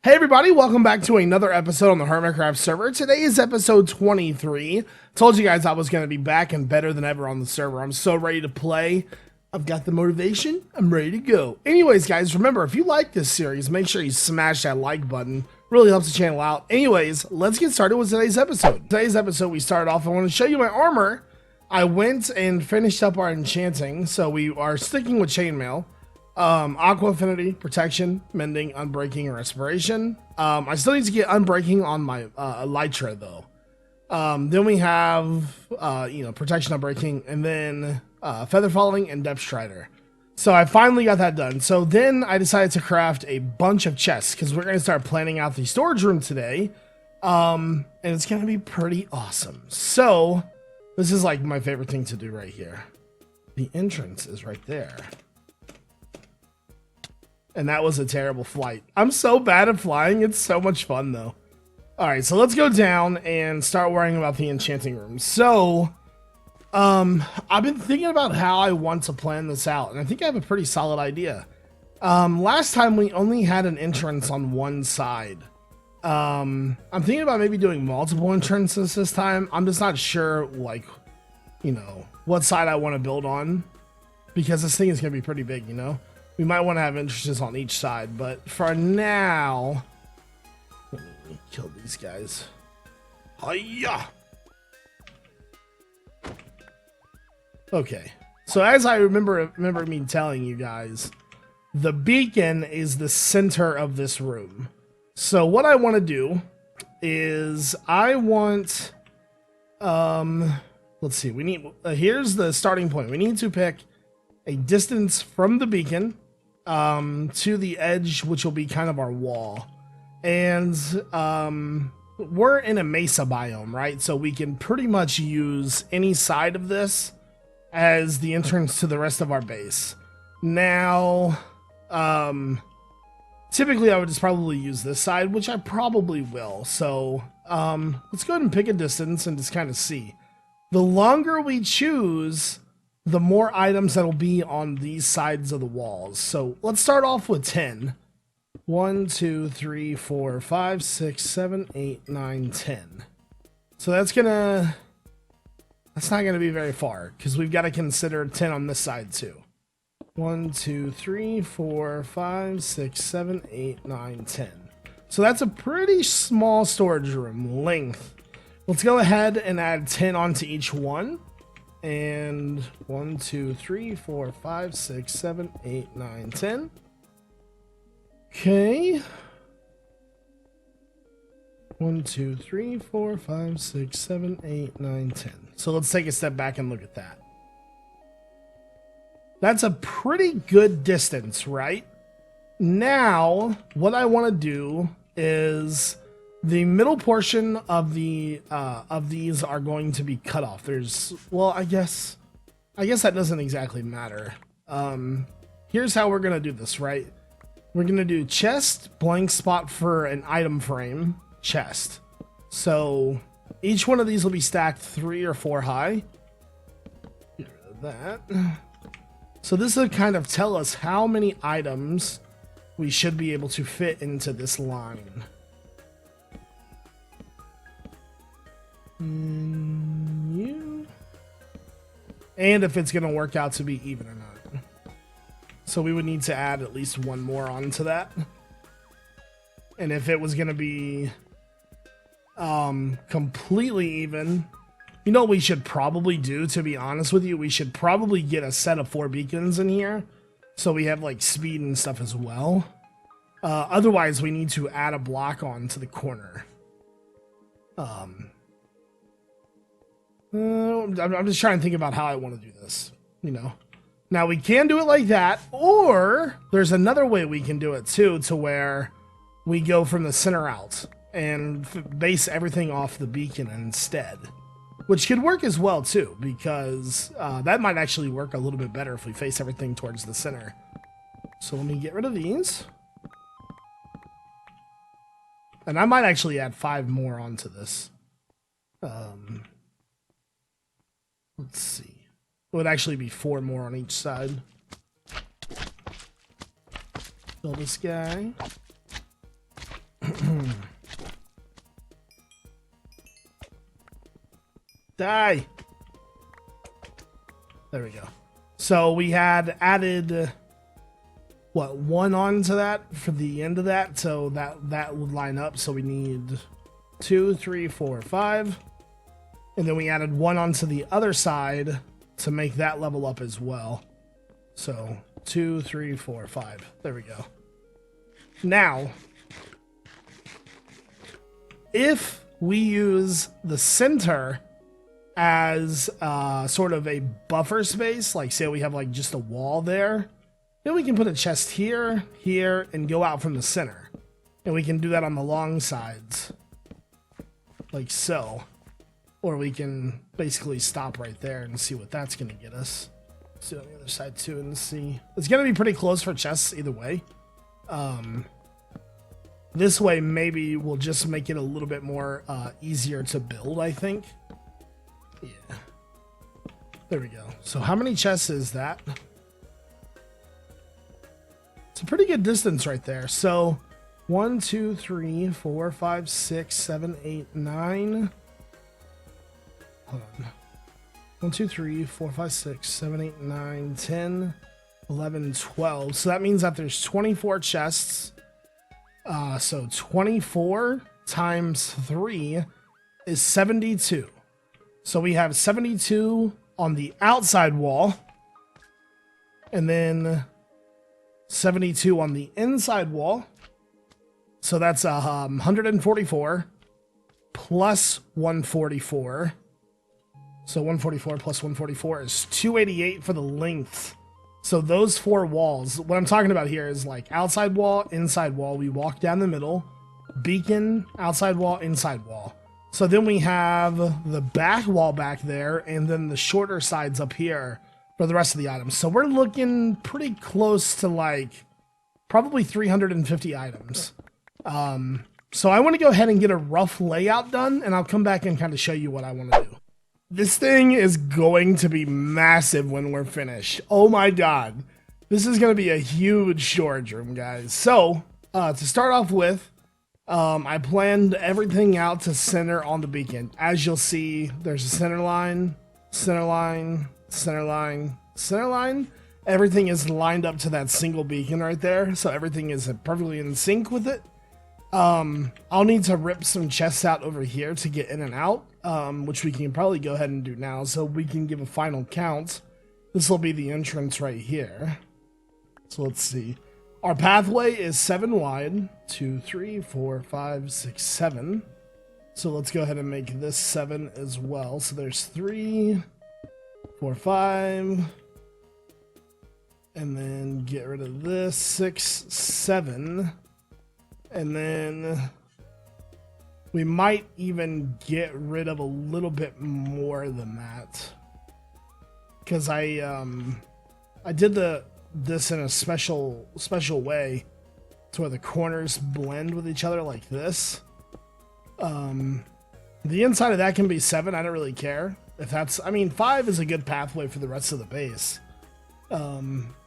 Hey everybody, welcome back to another episode on the Hermitcraft server. Today is episode 23. Told you guys I was going to be back and better than ever on the server. I'm so ready to play. I've got the motivation. I'm ready to go. Anyways, guys, remember, if you like this series, make sure you smash that like button. Really helps the channel out. Anyways, let's get started with today's episode. Today's episode, we started off, I want to show you my armor. I went and finished up our enchanting, so we are sticking with chainmail. Aqua affinity, protection, mending, unbreaking, and respiration. I still need to get unbreaking on my elytra though. Then we have protection, unbreaking, and then feather falling and depth strider. So I finally got that done. So then I decided to craft a bunch of chests because we're gonna start planning out the storage room today. And it's gonna be pretty awesome. So this is like my favorite thing to do right here. The entrance is right there. And that was a terrible flight. I'm so bad at flying. It's so much fun, though. All right, so let's go down and start worrying about the enchanting room. So, I've been thinking about how I want to plan this out, and I think I have a pretty solid idea. Last time we only had an entrance on one side. I'm thinking about maybe doing multiple entrances this time. I'm just not sure, like, what side I want to build on, because this thing is going to be pretty big, We might want to have entrances on each side, but for now, let me kill these guys. Hiya! Okay, so as I remember me telling you guys, the beacon is the center of this room. So what I want to do is I want, let's see, we need, here's the starting point. We need to pick a distance from the beacon to the edge, which will be kind of our wall. And we're in a mesa biome, right? So we can pretty much use any side of this as the entrance to the rest of our base. Now, typically I would just probably use this side, which I probably will. So let's go ahead and pick a distance and just kind of see. The longer we choose, the more items that'll be on these sides of the walls. So let's start off with 10. 1, 2, 3, 4, 5, 6, 7, 8, 9, 10. So that's not gonna be very far, because we've got to consider 10 on this side too. 1, 2, 3, 4, 5, 6, 7, 8, 9, 10. So that's a pretty small storage room length. Let's go ahead and add 10 onto each one. And 1, 2, 3, 4, 5, 6, 7, 8, 9, 10. Okay. 1, 2, 3, 4, 5, 6, 7, 8, 9, 10. So let's take a step back and look at that. That's a pretty good distance, right? Now, what I want to do is the middle portion of these are going to be cut off. Well, I guess that doesn't exactly matter. Here's how we're gonna do this, right? We're gonna do chest, blank spot for an item frame, chest. So each one of these will be stacked 3 or 4 high. Get rid of that. So this will kind of tell us how many items we should be able to fit into this line. And if it's going to work out to be even or not. So we would need to add at least one more onto that. And if it was going to be completely even, you know what we should probably do, to be honest with you? We should probably get a set of 4 beacons in here, so we have like speed and stuff as well. Otherwise, we need to add a block onto the corner. I'm just trying to think about how I want to do this, Now, we can do it like that, or there's another way we can do it, too, to where we go from the center out and base everything off the beacon instead, which could work as well, too, because that might actually work a little bit better if we face everything towards the center. So let me get rid of these. And I might actually add 5 more onto this. Let's see. It would actually be 4 more on each side. Kill this guy. Die. There we go. So we had added, what, 1 onto that for the end of that, so that would line up. So we need 2, 3, 4, 5. And then we added 1 onto the other side to make that level up as well. So 2, 3, 4, 5. There we go. Now, if we use the center as sort of a buffer space, like say we have like just a wall there, then we can put a chest here, here, and go out from the center. And we can do that on the long sides, like so. Or we can basically stop right there and see what that's going to get us. See on the other side too and see. It's going to be pretty close for chests either way. This way maybe we'll just make it a little bit more easier to build, I think. Yeah. There we go. So how many chests is that? It's a pretty good distance right there. So 1, 2, 3, 4, 5, 6, 7, 8, 9. Hold on. 1, 2, 3, 4, 5, 6, 7, 8, 9, 10, 11, 12. So that means that there's 24 chests. So 24 times 3 is 72. So we have 72 on the outside wall. And then 72 on the inside wall. So that's 144 plus 144. So 144 plus 144 is 288 for the length. So those 4 walls, what I'm talking about here is like outside wall, inside wall. We walk down the middle, beacon, outside wall, inside wall. So then we have the back wall back there and then the shorter sides up here for the rest of the items. So we're looking pretty close to like probably 350 items. So I want to go ahead and get a rough layout done and I'll come back and kind of show you what I want to do. This thing is going to be massive when we're finished. Oh my god. This is going to be a huge storage room, guys. So, to start off with, I planned everything out to center on the beacon. As you'll see, there's a center line, center line, center line, center line. Everything is lined up to that single beacon right there. So everything is perfectly in sync with it. I'll need to rip some chests out over here to get in and out, which we can probably go ahead and do now so we can give a final count. This will be the entrance right here. So let's see. Our pathway is 7 wide. 2, 3, 4, 5, 6, 7. So let's go ahead and make this 7 as well. So there's 3, 4, 5. And then get rid of this. 6, 7. And then we might even get rid of a little bit more than that. Because I did this in a special way to where the corners blend with each other like this. The inside of that can be 7. I don't really care if that's, I mean, 5 is a good pathway for the rest of the base.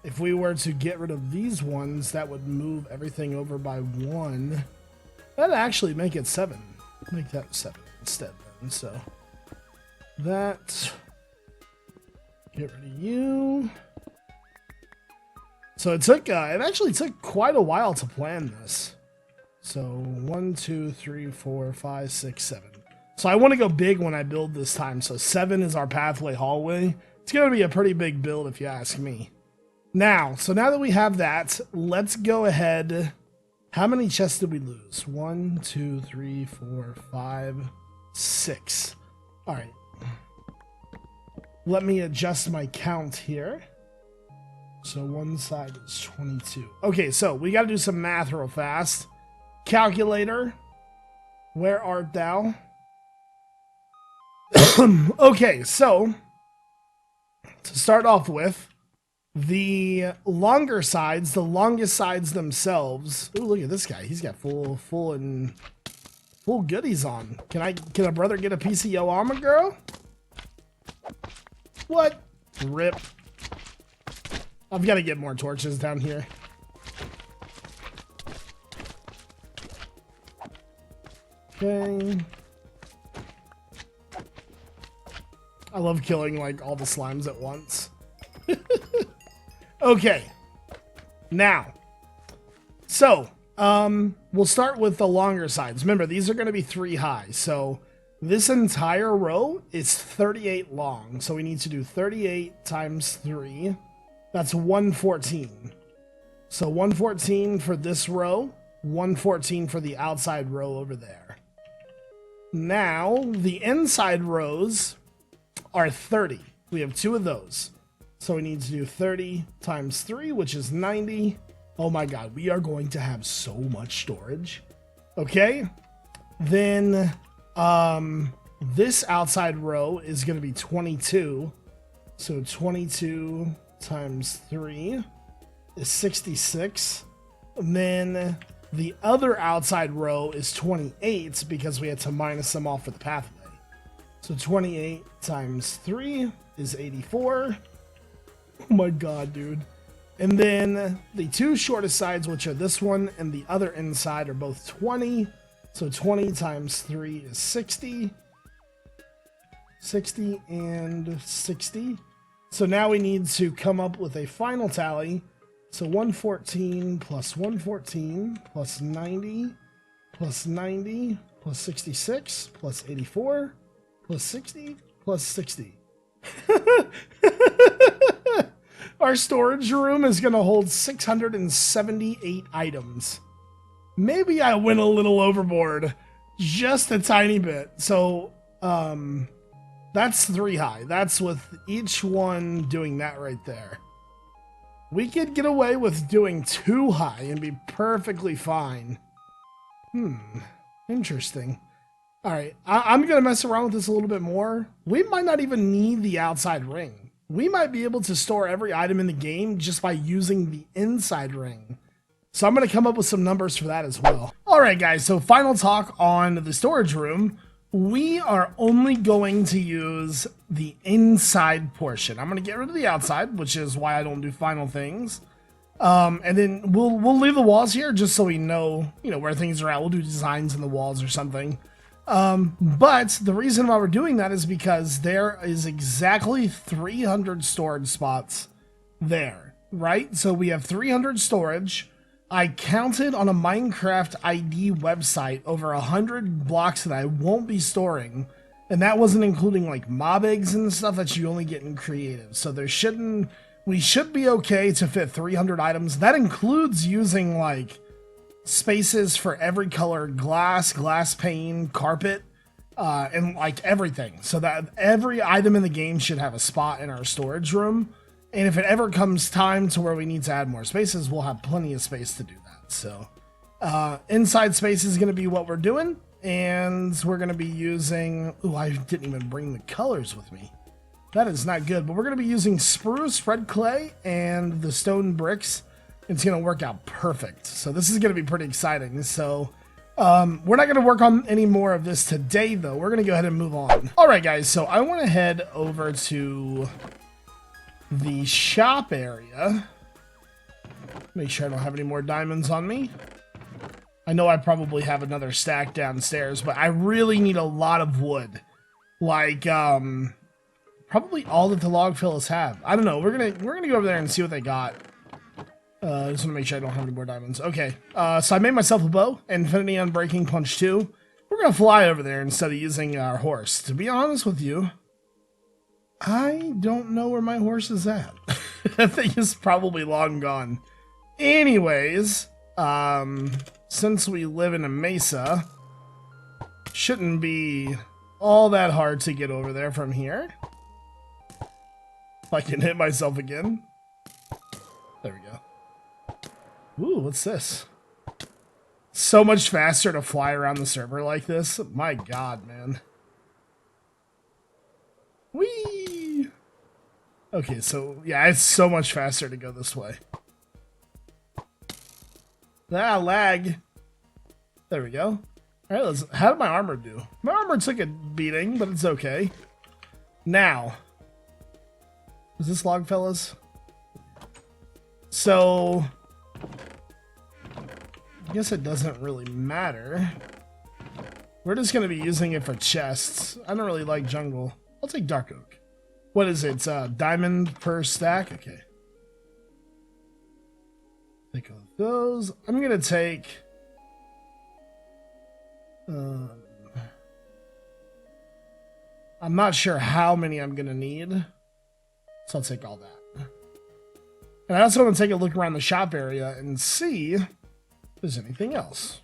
If we were to get rid of these ones, that would move everything over by 1. That'd actually make it 7. Make that 7 instead then. So that, get rid of you. So it actually took quite a while to plan this. So 1, 2, 3, 4, 5, 6, 7. So I want to go big when I build this time. So 7 is our pathway hallway. It's going to be a pretty big build if you ask me. Now that we have that, let's go ahead. How many chests did we lose? 1, 2, 3, 4, 5, 6. All right. Let me adjust my count here. So one side is 22. Okay, so we got to do some math real fast. Calculator, where art thou? Okay, so to start off with, the longer sides, the longest sides themselves. Ooh, look at this guy. He's got full goodies on. Can a brother get a piece of yo armor, girl? What? Rip. I've got to get more torches down here. Okay. I love killing like all the slimes at once. Okay. Now. So, we'll start with the longer sides. Remember, these are going to be 3 high. So, this entire row is 38 long. So, we need to do 38 times 3. That's 114. So, 114 for this row, 114 for the outside row over there. Now, the inside rows are 30. We have 2 of those. So, we need to do 30 times 3, which is 90. Oh my god, we are going to have so much storage. Okay. Then this outside row is going to be 22. So 22 times 3 is 66. And then the other outside row is 28 because we had to minus them off for the pathway. So 28 times 3 is 84. Oh my god, dude. And then the 2 shortest sides, which are this one and the other inside, are both 20. So 20 times 3 is 60. 60 and 60. So now we need to come up with a final tally. So 114 plus 114 plus 90 plus 90 plus 66 plus 84 plus 60 plus 60. Our storage room is going to hold 678 items. Maybe I went a little overboard. Just a tiny bit. So, that's 3 high. That's with each one doing that right there. We could get away with doing 2 high and be perfectly fine. Interesting. Alright, I'm going to mess around with this a little bit more. We might not even need the outside ring. We might be able to store every item in the game just by using the inside ring. So I'm going to come up with some numbers for that as well. Alright guys, so final talk on the storage room. We are only going to use the inside portion. I'm going to get rid of the outside, which is why I don't do final things. And then we'll leave the walls here just so we know, where things are at. We'll do designs in the walls or something. But the reason why we're doing that is because there is exactly 300 storage spots there, right? So we have 300 storage. I counted on a Minecraft ID website over 100 blocks that I won't be storing. And that wasn't including like mob eggs and stuff that you only get in creative. So we should be okay to fit 300 items. That includes using like spaces for every color, glass pane, carpet, and like everything. So that every item in the game should have a spot in our storage room. And if it ever comes time to where we need to add more spaces, we'll have plenty of space to do that. So inside space is going to be what we're doing. And we're going to be using... Ooh, I didn't even bring the colors with me. That is not good. But we're going to be using spruce, red clay, and the stone bricks. It's going to work out perfect. So this is going to be pretty exciting. So we're not going to work on any more of this today, though. We're going to go ahead and move on. All right, guys. So I want to head over to the shop area. Make sure I don't have any more diamonds on me. I know I probably have another stack downstairs, but I really need a lot of wood. Like, probably all that the log fillers have. I don't know. We're gonna go over there and see what they got. I just want to make sure I don't have any more diamonds. Okay, so I made myself a bow, Infinity Unbreaking Punch 2. We're gonna fly over there instead of using our horse. To be honest with you, I don't know where my horse is at. That thing is probably long gone. Anyways, since we live in a mesa, shouldn't be all that hard to get over there from here. If I can hit myself again. There we go. Ooh, what's this? So much faster to fly around the server like this. My god, man. Whee! Okay, so, yeah, it's so much faster to go this way. Ah, lag. There we go. Alright, how did my armor do? My armor took a beating, but it's okay. Now. Is this log, fellas? So, I guess it doesn't really matter. We're just going to be using it for chests. I don't really like jungle. I'll take dark oak. What is it? Diamond per stack? Okay. Take all of those. I'm going to take... I'm not sure how many I'm going to need. So I'll take all that. And I also want to take a look around the shop area and see if there's anything else.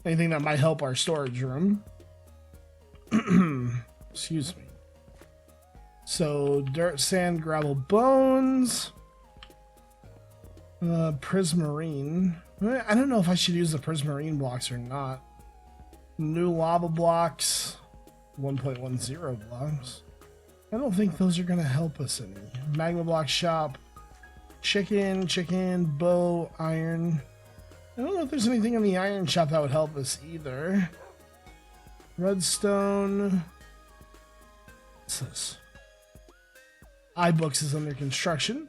Anything that might help our storage room. Excuse me. So, dirt, sand, gravel, bones. Prismarine. I don't know if I should use the prismarine blocks or not. New lava blocks. 1.10 blocks. I don't think those are going to help us any. Magma block shop. Chicken, bow, iron. I don't know if there's anything in the iron shop that would help us either. Redstone. What's this? iBooks is under construction.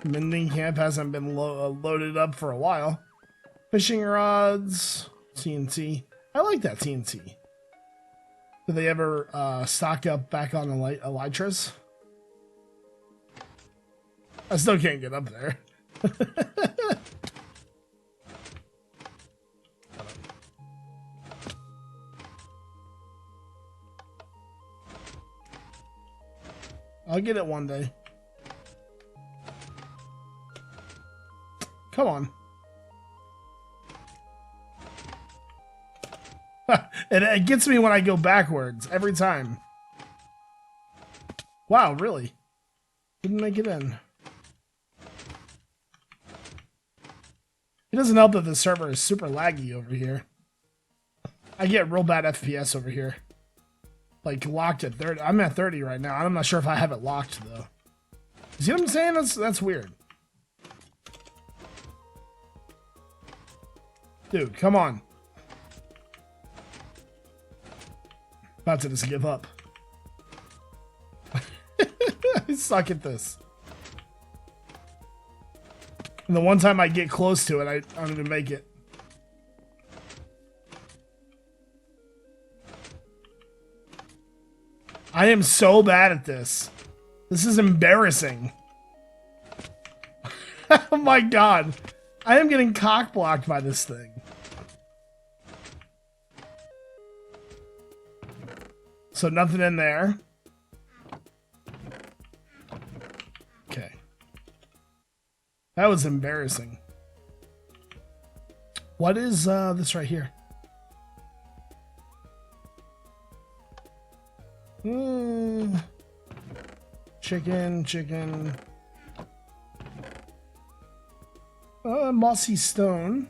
Mending camp hasn't been loaded up for a while. Fishing rods. TNT. I like that TNT. Do they ever stock up back on elytras? I still can't get up there. I'll get it one day. Come on. It gets me when I go backwards every time. Wow, really? Didn't make it in. It doesn't help that the server is super laggy over here. I get real bad FPS over here. Like, locked at 30. I'm at 30 right now. I'm not sure if I have it locked, though. You see what I'm saying? That's weird. Dude, come on. About to just give up. I suck at this. And the one time I get close to it, I don't even make it. I am so bad at this. This is embarrassing. Oh my god. I am getting cock-blocked by this thing. So nothing in there. Okay. That was embarrassing. What is this right here? Chicken. Mossy stone.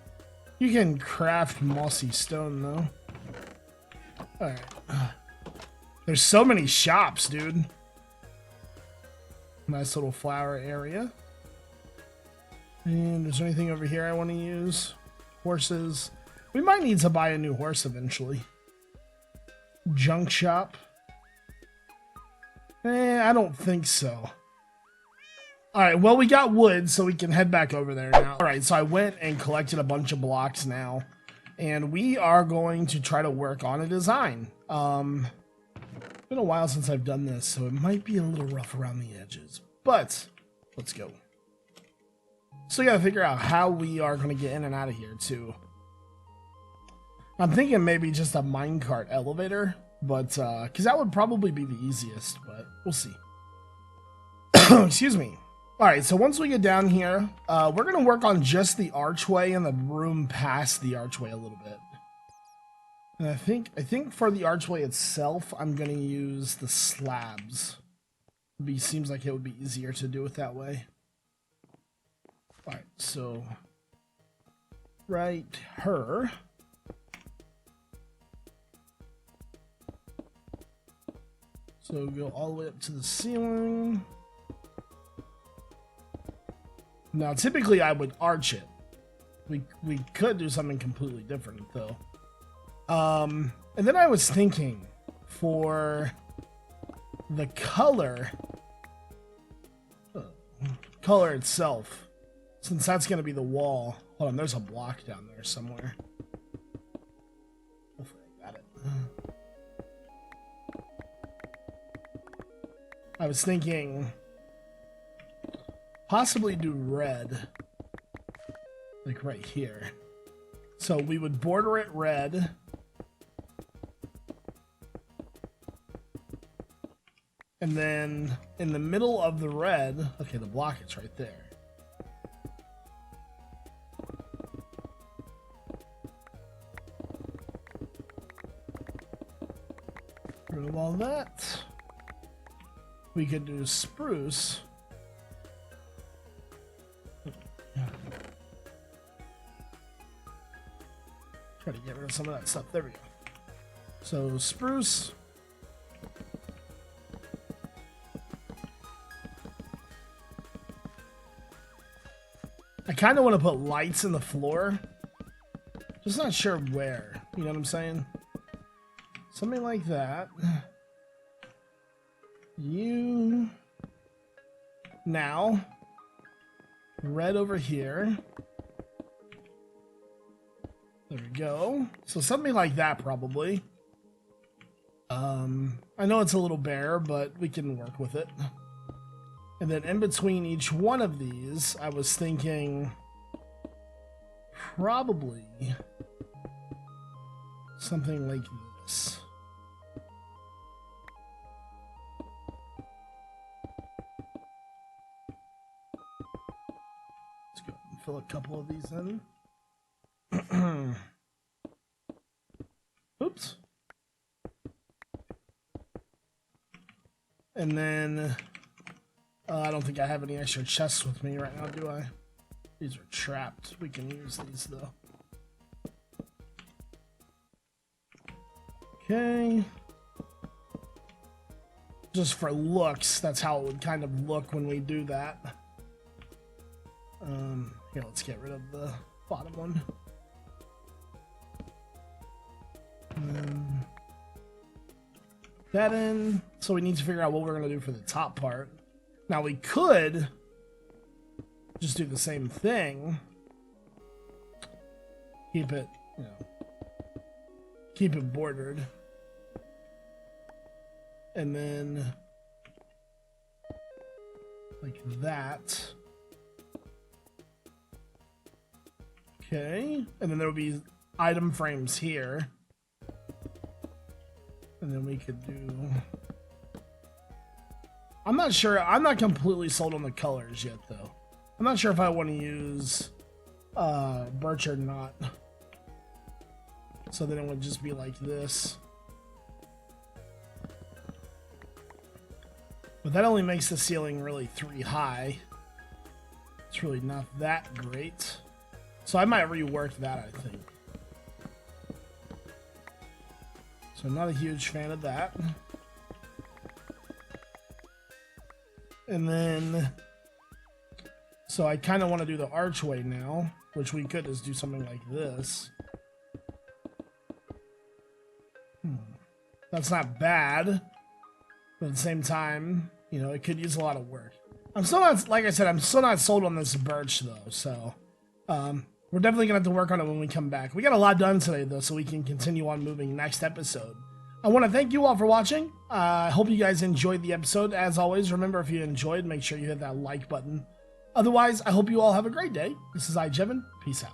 You can craft mossy stone, though. Alright. There's so many shops, dude. Nice little flower area. And is there anything over here I want to use? Horses. We might need to buy a new horse eventually. Junk shop. I don't think so. Alright, well, we got wood, so we can head back over there now. Alright, so I went and collected a bunch of blocks now. And we are going to try to work on a design. It's been a while since I've done this, so it might be a little rough around the edges. But, let's go. So we gotta figure out how we are going to get in and out of here, too. I'm thinking maybe just a minecart elevator. But, because that would probably be the easiest, but we'll see. Excuse me. Alright, so once we get down here, we're going to work on just the archway and the room past the archway a little bit. And I think for the archway itself, I'm going to use the slabs. Seems like it would be easier to do it that way. Alright, so right here. So go all the way up to the ceiling. Now, typically I would arch it. We could do something completely different, though. And then I was thinking for the color itself, since that's going to be the wall. Hold on, there's a block down there somewhere. I was thinking possibly do red, like right here. So we would border it red. And then in the middle of the red, okay, the blockage right there. Rid of all that. We could do spruce. Try to get rid of some of that stuff. There we go. So spruce. I kind of want to put lights in the floor. Just not sure where. You know what I'm saying? Something like that. You. Now. Red over here. There we go. So something like that probably. I know it's a little bare, but we can work with it. And then in between each one of these, I was thinking probably something like this. Let's go and fill a couple of these in. Oops. And then I don't think I have any extra chests with me right now, do I? These are trapped. We can use these though. Okay. Just for looks, that's how it would kind of look when we do that. Here, let's get rid of the bottom one. That in. So we need to figure out what we're going to do for the top part. Now we could just do the same thing. Keep it, you know, keep it bordered. And then like that. Okay. And then there would be item frames here. And then we could do... I'm not sure. I'm not completely sold on the colors yet, though. I'm not sure if I want to use birch or not. So then it would just be like this. But that only makes the ceiling really 3 high. It's really not that great. So I might rework that, I think. So I'm not a huge fan of that. And then, so I kind of want to do the archway now, which we could just do something like this. That's not bad, but at the same time, you know, it could use a lot of work. I'm still not, like I said, I'm still not sold on this birch though, so we're definitely gonna have to work on it when we come back. We got a lot done today though, so we can continue on moving next episode. I want to thank you all for watching. I hope you guys enjoyed the episode. As always, remember, if you enjoyed, make sure you hit that like button. Otherwise, I hope you all have a great day. This is iJevin. Peace out.